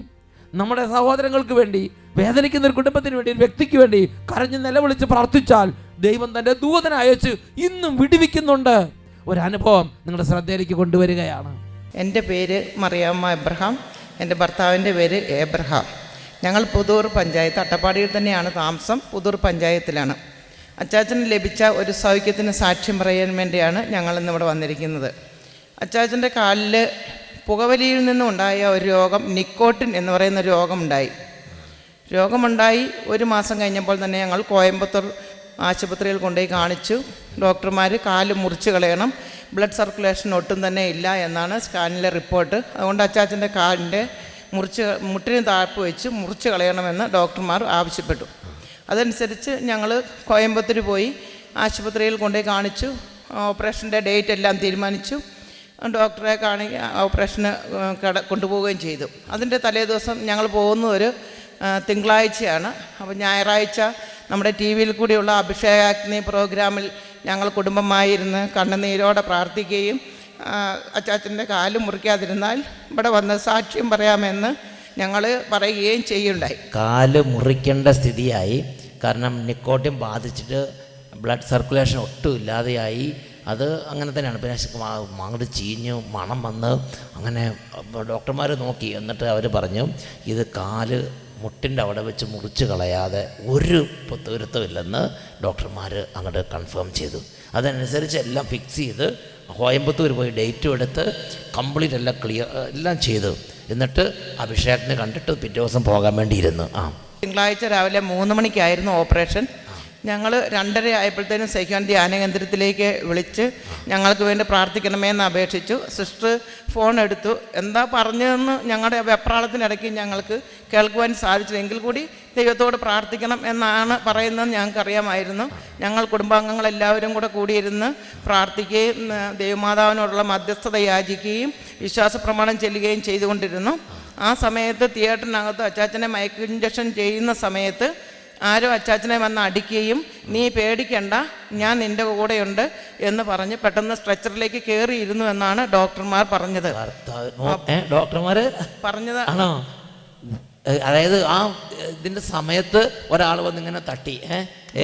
S2: നമ്മുടെ സഹോദരങ്ങൾക്ക് വേണ്ടി, വേദനിക്കുന്ന ഒരു കുടുംബത്തിന് വേണ്ടി, ഒരു വ്യക്തിക്ക് വേണ്ടി കരഞ്ഞ് നിലവിളിച്ച് പ്രാർത്ഥിച്ചാൽ ദൈവം തൻ്റെ ദൂതനെ അയച്ച് ഇന്നും വിടുവിക്കുന്നുണ്ട്. ഒരനുഭവം നിങ്ങളുടെ ശ്രദ്ധയിലേക്ക് കൊണ്ടുവരികയാണ്.
S8: എൻ്റെ പേര് മറിയാമ്മ എബ്രഹാം, എൻ്റെ ഭർത്താവിൻ്റെ പേര് ഏബ്രഹാം. ഞങ്ങൾ പുതൂർ പഞ്ചായത്ത്, അട്ടപ്പാടിയിൽ തന്നെയാണ് താമസം, പുതൂർ പഞ്ചായത്തിലാണ്. അച്ചാച്ചന് ലഭിച്ച ഒരു സൗഖ്യത്തിന് സാക്ഷ്യം പറയാൻ വേണ്ടിയാണ് ഞങ്ങൾ ഇന്നിവിടെ വന്നിരിക്കുന്നത്. അച്ചാച്ചൻ്റെ കാലിൽ പുകവലിയിൽ നിന്നുണ്ടായ ഒരു രോഗം, നിക്കോട്ടിൻ എന്ന് പറയുന്ന രോഗമുണ്ടായി 1 മാസം കഴിഞ്ഞപ്പോൾ തന്നെ ഞങ്ങൾ കോയമ്പത്തൂർ ആശുപത്രിയിൽ കൊണ്ടുപോയി കാണിച്ചു. ഡോക്ടർമാർ കാല് മുറിച്ച് കളയണം, ബ്ലഡ് സർക്കുലേഷൻ ഒട്ടും തന്നെ ഇല്ല എന്നാണ് സ്കാനിലെ റിപ്പോർട്ട്. അതുകൊണ്ട് അച്ചാച്ചൻ്റെ കാലിൻ്റെ മുട്ടിന് താഴ്പ്പ് വെച്ച് മുറിച്ച് കളയണമെന്ന് ഡോക്ടർമാർ ആവശ്യപ്പെട്ടു. അതനുസരിച്ച് ഞങ്ങൾ കോയമ്പത്തൂർ പോയി ആശുപത്രിയിൽ കൊണ്ടുപോയി കാണിച്ചു. ഓപ്പറേഷൻ്റെ ഡേറ്റ് എല്ലാം തീരുമാനിച്ചു. ഡോക്ടറെ ഓപ്പറേഷന് കൊണ്ടുപോവുകയും ചെയ്തു. അതിൻ്റെ തലേദിവസം ഞങ്ങൾ പോകുന്ന ഒരു തിങ്കളാഴ്ചയാണ്. അപ്പോൾ ഞായറാഴ്ച നമ്മുടെ ടി വിയിൽ കൂടിയുള്ള അഭിഷേകാഗ്നി പ്രോഗ്രാമിൽ ഞങ്ങൾ കുടുംബമായിരുന്ന് കണ്ണുനീരോടെ പ്രാർത്ഥിക്കുകയും അച്ചാച്ചൻ്റെ കാല് മുറിക്കാതിരുന്നാൽ ഇവിടെ വന്ന് സാക്ഷ്യം പറയാമെന്ന് ഞങ്ങൾ പറയുകയും ചെയ്യുണ്ടായി.
S9: കാല് മുറിക്കേണ്ട സ്ഥിതിയായി. കാരണം നിക്കോട്ടിൻ ബാധിച്ചിട്ട് ബ്ലഡ് സർക്കുലേഷൻ ഒട്ടും ഇല്ലാതെയായി. അത് അങ്ങനെ തന്നെയാണ്. പിന്നെ അങ്ങോട്ട് ചീഞ്ഞു മണം വന്ന് അങ്ങനെ ഡോക്ടർമാർ നോക്കി. എന്നിട്ട് അവർ പറഞ്ഞു ഇത് കാല് മുട്ടിൻ്റെ അവിടെ വെച്ച് മുറിച്ച് കളയാതെ ഒരു പൊത്തുവരുത്തമില്ലെന്ന് ഡോക്ടർമാർ അങ്ങോട്ട് കൺഫേം ചെയ്തു. അതനുസരിച്ച് എല്ലാം ഫിക്സ് ചെയ്ത് കോയമ്പത്തൂർ പോയി ഡേറ്റും എടുത്ത് കംപ്ലീറ്റ് എല്ലാം എല്ലാം ചെയ്തു. എന്നിട്ട് അഭിഷേകത്തിന് കണ്ടിട്ട് പിറ്റേ ദിവസം പോകാൻ വേണ്ടിയിരുന്നു.
S8: തിങ്കളാഴ്ച രാവിലെ 3 മണിക്കായിരുന്നു ഓപ്പറേഷൻ. ഞങ്ങൾ 2:30 ആയപ്പോഴത്തേനും സൈക്യോൻ ധ്യാന കേന്ദ്രത്തിലേക്ക് വിളിച്ച് ഞങ്ങൾക്ക് വേണ്ടി പ്രാർത്ഥിക്കണമെന്ന് അപേക്ഷിച്ചു. സിസ്റ്റർ ഫോൺ എടുത്തു. എന്താ പറഞ്ഞതെന്ന് ഞങ്ങളുടെ വെപ്രാളത്തിനിടയ്ക്ക് ഞങ്ങൾക്ക് കേൾക്കുവാൻ സാധിച്ചില്ല. എങ്കിൽ കൂടി ദൈവത്തോട് പ്രാർത്ഥിക്കണം എന്നാണ് പറയുന്നത് ഞങ്ങൾക്കറിയാമായിരുന്നു. ഞങ്ങൾ കുടുംബാംഗങ്ങളെല്ലാവരും കൂടെ കൂടിയിരുന്ന് പ്രാർത്ഥിക്കുകയും ദൈവമാതാവിനോടുള്ള മധ്യസ്ഥത യാചിക്കുകയും വിശ്വാസ പ്രമാണം ചെല്ലുകയും ചെയ്തുകൊണ്ടിരുന്നു. ആ സമയത്ത് തിയേറ്ററിനകത്ത് അച്ചാച്ചനെ മയക്ക് ഇഞ്ചക്ഷൻ ചെയ്യുന്ന സമയത്ത് ആരോ അച്ചാച്ചനെ വന്ന് അടിക്കുകയും നീ പേടിക്കണ്ട, ഞാൻ നിൻ്റെ കൂടെയുണ്ട് എന്ന് പറഞ്ഞ് പെട്ടെന്ന് സ്ട്രെച്ചറിലേക്ക് കയറിയിരുന്നു എന്നാണ് ഡോക്ടർമാർ പറഞ്ഞത്.
S9: ഡോക്ടർമാർ
S8: പറഞ്ഞത്
S9: ആണോ? അതായത് ആ ഇതിൻ്റെ സമയത്ത് ഒരാൾ വന്നിങ്ങനെ തട്ടി,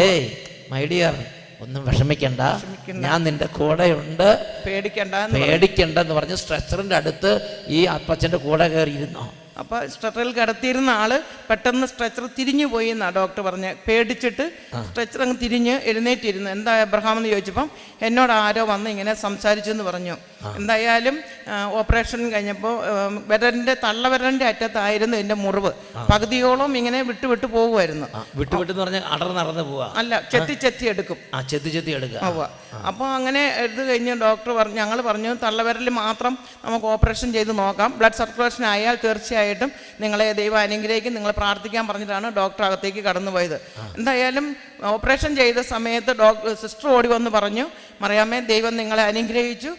S9: ഏയ് മൈ ഡിയർ ഒന്നും വിഷമിക്കണ്ട, ഞാൻ നിന്റെ കൂടെയുണ്ട്, പേടിക്കണ്ടെന്ന് പറഞ്ഞ് സ്ട്രെച്ചറിൻ്റെ അടുത്ത് ഈ അപ്പച്ചൻ്റെ കൂടെ കയറിയിരുന്നോ.
S8: അപ്പോൾ സ്ട്രെച്ചറിൽ കിടത്തിയിരുന്ന ആൾ പെട്ടെന്ന് സ്ട്രെച്ചർ തിരിഞ്ഞു പോയി എന്നാണ് ഡോക്ടർ പറഞ്ഞ്. പേടിച്ചിട്ട് സ്ട്രെച്ചർ അങ്ങ് തിരിഞ്ഞ് എഴുന്നേറ്റിരുന്നു. എന്താ എബ്രഹാം എന്ന് ചോദിച്ചപ്പം എന്നോട് ആരോ വന്ന് ഇങ്ങനെ സംസാരിച്ചു എന്ന് പറഞ്ഞു. എന്തായാലും ഓപ്പറേഷൻ കഴിഞ്ഞപ്പോൾ തള്ളവിരലിൻ്റെ അറ്റത്തായിരുന്നു എൻ്റെ മുറിവ്. പകുതിയോളം ഇങ്ങനെ വിട്ടു പോകുമായിരുന്നു.
S9: വിട്ടു പറഞ്ഞാൽ അടർന്നടന്ന് പോവാ
S8: അല്ല, ചെത്തി എടുക്കും. അപ്പോൾ അങ്ങനെ എടുത്തു കഴിഞ്ഞ് ഡോക്ടർ ഞങ്ങൾ പറഞ്ഞു തള്ളവിരൽ മാത്രം നമുക്ക് ഓപ്പറേഷൻ ചെയ്ത് നോക്കാം, ബ്ലഡ് സർക്കുലേഷൻ ആയാൽ തീർച്ചയായിട്ടും നിങ്ങളെ ദൈവം അനുഗ്രഹിക്കും, നിങ്ങൾ പ്രാർത്ഥിക്കാൻ പറഞ്ഞിട്ടാണ് ഡോക്ടർ അകത്തേക്ക് കടന്നുപോയത്. എന്തായാലും ഓപ്പറേഷൻ ചെയ്ത സമയത്ത് സിസ്റ്റർ ഓടി വന്ന് പറഞ്ഞു, മറിയാമ്മേ ദൈവം നിങ്ങളെ അനുഗ്രഹിച്ചു,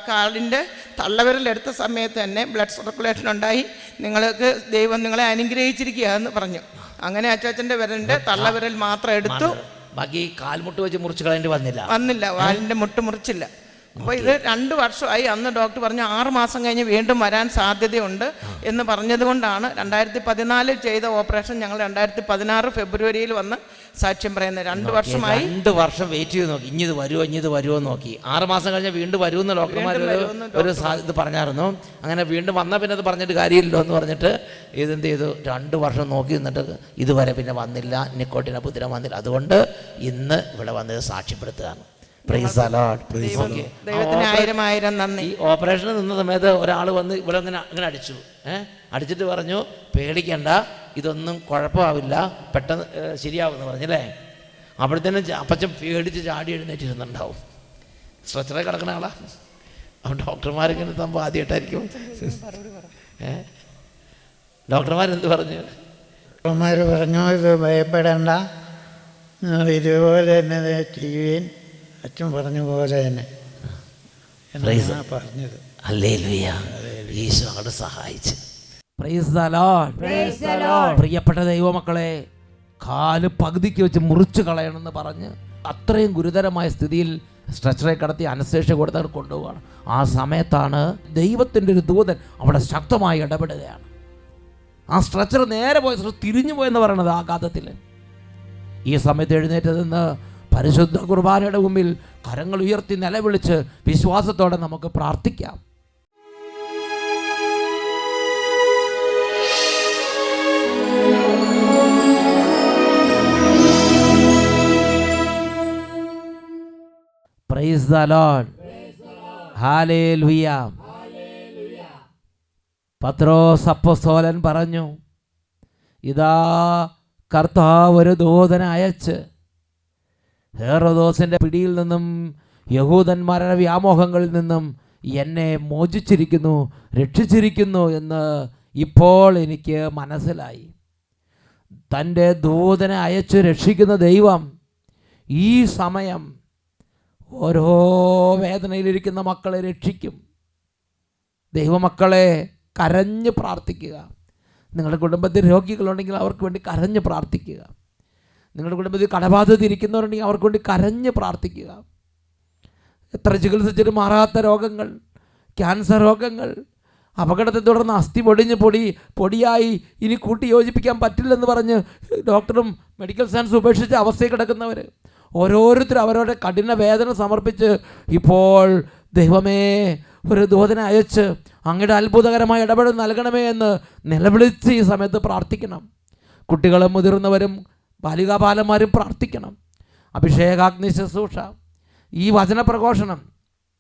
S8: കാലിൻ്റെ തള്ളവിരലെടുത്ത സമയത്ത് തന്നെ ബ്ലഡ് സർക്കുലേഷൻ ഉണ്ടായി, നിങ്ങൾക്ക് ദൈവം നിങ്ങളെ അനുഗ്രഹിച്ചിരിക്കുക എന്ന് പറഞ്ഞു. അങ്ങനെ അച്ചാച്ചൻ്റെ വിരലിൻ്റെ തള്ളവിരൽ മാത്രം എടുത്തു,
S9: ബാക്കി കാൽമുട്ട് വെച്ച് മുറിച്ച് കളയേണ്ടി വന്നില്ല,
S8: വാലിൻ്റെ മുട്ട് മുറിച്ചില്ല. അപ്പോൾ ഇത് 2 വർഷമായി. അന്ന് ഡോക്ടർ പറഞ്ഞു 6 മാസം കഴിഞ്ഞ് വീണ്ടും വരാൻ സാധ്യതയുണ്ട് എന്ന് പറഞ്ഞതുകൊണ്ടാണ് 2014 ചെയ്ത ഓപ്പറേഷൻ ഞങ്ങൾ 2016 ഫെബ്രുവരിയിൽ വന്ന് സാക്ഷ്യം പറയുന്നത്. 2 വർഷമായി.
S9: 2 വർഷം വെയിറ്റ് ചെയ്ത് നോക്കി, ഇഞ്ഞത് വരുമോ നോക്കി. 6 മാസം കഴിഞ്ഞ് വീണ്ടും വരുമെന്ന് ഡോക്ടർമാർ ഒരു ഇത് പറഞ്ഞായിരുന്നു. അങ്ങനെ വീണ്ടും വന്നാൽ പിന്നെ അത് പറഞ്ഞിട്ട് കാര്യമില്ലല്ലോ എന്ന് പറഞ്ഞിട്ട് ഇതെന്ത് ചെയ്തു, 2 വർഷം നോക്കി നിന്നിട്ട് ഇതുവരെ പിന്നെ വന്നില്ല, നിക്കോട്ടിനെ പുതിരം വന്നില്ല. അതുകൊണ്ട് ഇന്ന് ഇവിടെ വന്നത് സാക്ഷ്യപ്പെടുത്തുകയാണ്.
S8: ദൈവത്തിന് 1000 നന്ദി.
S9: ഈ ഓപ്പറേഷന് നിന്ന സമയത്ത് ഒരാൾ വന്ന് ഇവിടെ അങ്ങനെ അടിച്ചു. അടിച്ചിട്ട് പറഞ്ഞു പേടിക്കണ്ട, ഇതൊന്നും കുഴപ്പമാവില്ല, പെട്ടെന്ന് ശരിയാവുമെന്ന് പറഞ്ഞല്ലേ. അപ്പോഴത്തേനും അപ്പച്ചൻ പേടിച്ച് ചാടി എഴുന്നേറ്റിരുന്നുണ്ടാവും. സ്ട്രെച്ചറിൽ കിടക്കുന്ന ആളാ. അപ്പം ഡോക്ടർമാരിങ്ങനെ തമ്പോൾ ആദ്യമായിട്ടായിരിക്കും. ഡോക്ടർമാരെന്ത് പറഞ്ഞു?
S10: ഡോക്ടർമാർ പറഞ്ഞു ഇത് ഭയപ്പെടേണ്ട, ഇതുപോലെ തന്നെ ചെയ്യുകയും അച്ഛൻ പറഞ്ഞ പോലെ തന്നെ പറഞ്ഞത്.
S9: ഹല്ലേലൂയ. ഈശോ അങ്ങോട്ട് സഹായിച്ചു.
S2: Price the Lord.
S7: Praise the Lord.
S2: പ്രിയപ്പെട്ട ദൈവമക്കളെ, കാല് പകുതിക്ക് വെച്ച് മുറിച്ച് കളയണമെന്ന് പറഞ്ഞ് അത്രയും ഗുരുതരമായ സ്ഥിതിയിൽ സ്ട്രെച്ചറെ കടത്തി അനസ്തേഷ്യ കൊടുത്ത് അവർ കൊണ്ടുപോവുകയാണ്. ആ സമയത്താണ് ദൈവത്തിൻ്റെ ഒരു ദൂതൻ അവിടെ ശക്തമായി ഇടപെടുകയാണ്. ആ സ്ട്രെച്ചർ നേരെ പോയി തിരിഞ്ഞു പോയെന്ന് പറയണത് ആഘാതത്തിൽ. ഈ സമയത്ത് എഴുന്നേറ്റ് നിന്ന് പരിശുദ്ധ കുർബാനയുടെ മുമ്പിൽ കരങ്ങൾ ഉയർത്തി നിലവിളിച്ച് വിശ്വാസത്തോടെ നമുക്ക് പ്രാർത്ഥിക്കാം. Price the lord. ഹല്ലേലൂയ. പത്രോസ് അപ്പോസ്തലൻ പറഞ്ഞു, ഇതാ കർത്താവ് ഒരു ദൂതനെ അയച്ച് ഹേറോദോസിൻ്റെ പിടിയിൽ നിന്നും യഹൂദന്മാരുടെ വ്യാമോഹങ്ങളിൽ നിന്നും എന്നെ മോചിച്ചിരിക്കുന്നു, രക്ഷിച്ചിരിക്കുന്നു എന്ന് ഇപ്പോൾ എനിക്ക് മനസ്സിലായി. തൻ്റെ ദൂതനെ അയച്ച് രക്ഷിക്കുന്ന ദൈവം ഈ സമയം ഓരോ വേദനയിലിരിക്കുന്ന മക്കളെ രക്ഷിക്കും. ദൈവമക്കളെ, കരഞ്ഞ് പ്രാർത്ഥിക്കുക. നിങ്ങളുടെ കുടുംബത്തിൽ രോഗികളുണ്ടെങ്കിൽ അവർക്ക് വേണ്ടി കരഞ്ഞ് പ്രാർത്ഥിക്കുക. നിങ്ങളുടെ കുടുംബത്തിൽ കടബാധ്യത ഇരിക്കുന്നവരുണ്ടെങ്കിൽ അവർക്ക് വേണ്ടി കരഞ്ഞ് പ്രാർത്ഥിക്കുക. എത്ര ചികിത്സിച്ചിട്ട് മാറാത്ത രോഗങ്ങൾ, ക്യാൻസർ രോഗങ്ങൾ, അപകടത്തെ തുടർന്ന് അസ്ഥി പൊടിയായി ഇനി കൂട്ടി യോജിപ്പിക്കാൻ പറ്റില്ലെന്ന് പറഞ്ഞ് ഡോക്ടറും മെഡിക്കൽ സയൻസ് ഉപേക്ഷിച്ച് അവസ്ഥയിൽ കിടക്കുന്നവർ, ഓരോരുത്തരും അവരവരുടെ കഠിന വേദന സമർപ്പിച്ച് ഇപ്പോൾ ദൈവമേ ഒരു ദൂതനെ അയച്ച് അങ്ങയുടെ അത്ഭുതകരമായ ഇടപെടൽ നൽകണമേ എന്ന് നിലവിളിച്ച് ഈ സമയത്ത് പ്രാർത്ഥിക്കണം. കുട്ടികളും മുതിർന്നവരും ബാലികാബാലന്മാരും പ്രാർത്ഥിക്കണം. അഭിഷേകാഗ്നി ശുശ്രൂഷ, ഈ വചനപ്രഘോഷണം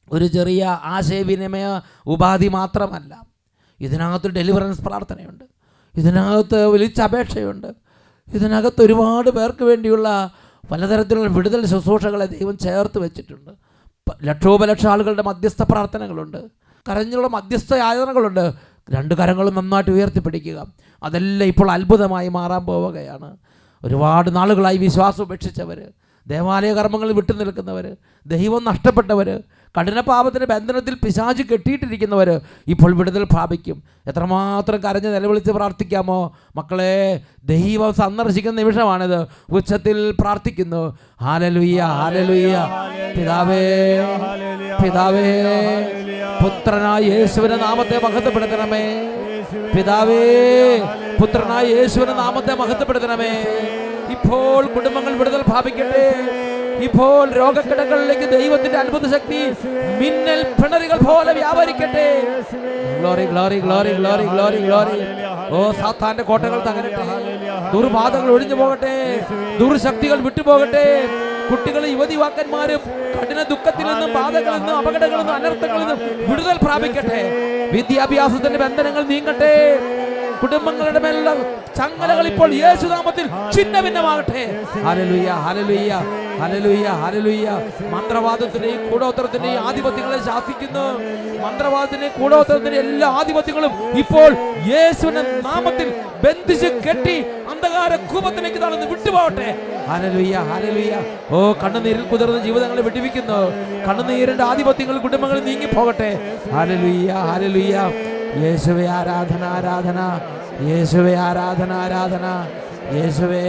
S2: ഒരു ചെറിയ ആശയവിനിമയ ഉപാധി മാത്രമല്ല. ഇതിനകത്ത് ഡെലിവറൻസ് പ്രാർത്ഥനയുണ്ട്, ഇതിനകത്ത് വിളിച്ചപേക്ഷയുണ്ട്, ഇതിനകത്ത് ഒരുപാട് പേർക്ക് വേണ്ടിയുള്ള പലതരത്തിലുള്ള വിടുതൽ ശുശ്രൂഷകളെ ദൈവം ചേർത്ത് വെച്ചിട്ടുണ്ട്. ലക്ഷോപലക്ഷം ആളുകളുടെ മധ്യസ്ഥ പ്രാർത്ഥനകളുണ്ട്, കരഞ്ഞുള്ള മധ്യസ്ഥ യാതനകളുണ്ട്. രണ്ട് കരങ്ങളും നന്നായിട്ട് ഉയർത്തിപ്പിടിക്കുക. അതെല്ലാം ഇപ്പോൾ അത്ഭുതമായി മാറാൻ പോവുകയാണ്. ഒരുപാട് നാളുകളായി വിശ്വാസം ഉപേക്ഷിച്ചവർ, ദേവാലയ കർമ്മങ്ങളിൽ വിട്ടു നിൽക്കുന്നവർ, ദൈവം നഷ്ടപ്പെട്ടവർ, കഠിനപാപത്തിൻ്റെ ബന്ധനത്തിൽ പിശാച് കെട്ടിയിട്ടിരിക്കുന്നവർ ഇപ്പോൾ വിടുതൽ പ്രാപിക്കും. എത്രമാത്രം കരഞ്ഞ് നിലവിളിച്ച് പ്രാർത്ഥിക്കാമോ മക്കളെ? ദൈവം സന്ദർശിക്കുന്ന നിമിഷമാണിത്. ഉച്ചത്തിൽ പ്രാർത്ഥിക്കുന്നു. Hallelujah, hallelujah. പിതാവേ, പിതാവേ, പുത്രനായ യേശുവിന്റെ നാമത്തെ മഹത്വപ്പെടുത്തണമേ. പിതാവേ, പുത്രനായ യേശുവിന്റെ നാമത്തെ മഹത്വപ്പെടുത്തണമേ. ഇപ്പോൾ കുടുംബങ്ങൾ വിടുതൽ പ്രാപിക്കട്ടെ. ഇപ്പോൾ രോഗക്കിടകളിലേക്ക് ദൈവത്തിന്റെ അത്ഭുത ശക്തി മിന്നൽ പിണറുകൾ പോലെ വ്യാപരിക്കട്ടെ. Glory, glory, glory, glory, glory, glory. Oh, സാത്താന്റെ കോട്ടകൾ തകരട്ടെ, ദുർബാധകൾ ഒഴിഞ്ഞു പോകട്ടെ, ദുർശക്തികൾ വിട്ടുപോകട്ടെ. കുട്ടികളും യുവതിവാക്കന്മാരും കഠിന ദുഃഖത്തിൽ നിന്നും ബാധകളിൽ നിന്നും അപകടങ്ങളിൽ നിന്നും അനർത്ഥങ്ങളിൽ നിന്നും വിടുതൽ പ്രാപിക്കട്ടെ. വിദ്യാഭ്യാസത്തിന്റെ ബന്ധനങ്ങൾ നീങ്ങട്ടെ. കുടുംബങ്ങളുടെ മേലുള്ള ചങ്ങലകൾ ഇപ്പോൾ യേശുനാമത്തിൽ ഛിന്നഭിന്നമാകട്ടെ. Hallelujah, hallelujah, hallelujah, hallelujah. മന്ത്രവാദത്തിന്റെയും കൂടോത്രത്തിന്റെയും ആധിപത്യങ്ങളെ ശാസിക്കുന്നു. മന്ത്രവാദത്തിന്റെയും കൂടോത്രത്തിന്റെയും എല്ലാ ആധിപത്യങ്ങളും ഇപ്പോൾ യേശുവിന്റെ നാമത്തിൽ ബന്ധിച്ച് കെട്ടി അന്ധകാര കൂപത്തിലേക്ക് താഴ്ന്ന് വിട്ടുപോകട്ടെ. Hallelujah, hallelujah. ഓ, കണ്ണുനീരിൽ കുതിർന്ന ജീവിതങ്ങളെ വിടുവിക്കുന്നു. കണ്ണുനീരിന്റെ ആധിപത്യങ്ങൾ കുടുംബങ്ങളിൽ നീങ്ങി പോകട്ടെ. Hallelujah, hallelujah. യേശുവേ ആരാധന, ആരാധന. യേശുവേ ആരാധന, ആരാധന. യേശുവേ,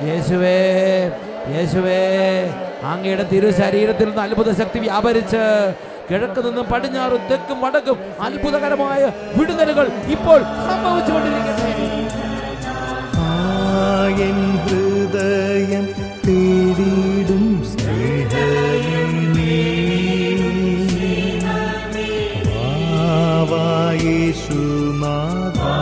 S2: യേശുവേ, യേശുവേ. അങ്ങയുടെ തിരുശരീരത്തിൽ നിന്ന് അത്ഭുത ശക്തി വ്യാപരിച്ച് കിഴക്ക് നിന്നും പടിഞ്ഞാറും തെക്കും വടക്കും അത്ഭുതകരമായ വിടുതലുകൾ ഇപ്പോൾ സംഭവിച്ചുകൊണ്ടിരിക്കട്ടെ.
S1: ഹൃദയം തേടിടും സ്നേഹമേ, യേശുനാഥാ.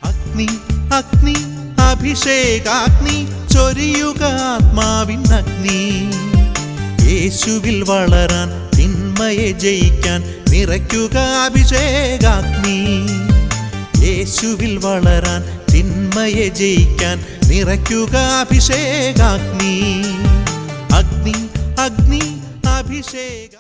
S1: അഗ്നി, അഗ്നി, അഭിഷേകാഗ്നി ചൊരിയുക ആത്മാവിൻ അഗ്നി. യേശുവിൽ വളരാൻ തിന്മയെ ജയിക്കാൻ നിറയ്ക്കുക അഭിഷേകാഗ്നി. യേശുവിൽ വളരാൻ തിന്മയെ ജയിക്കാൻ നിറയ്ക്കുക അഭിഷേകാഗ്നി. അഗ്നി അഭിഷേക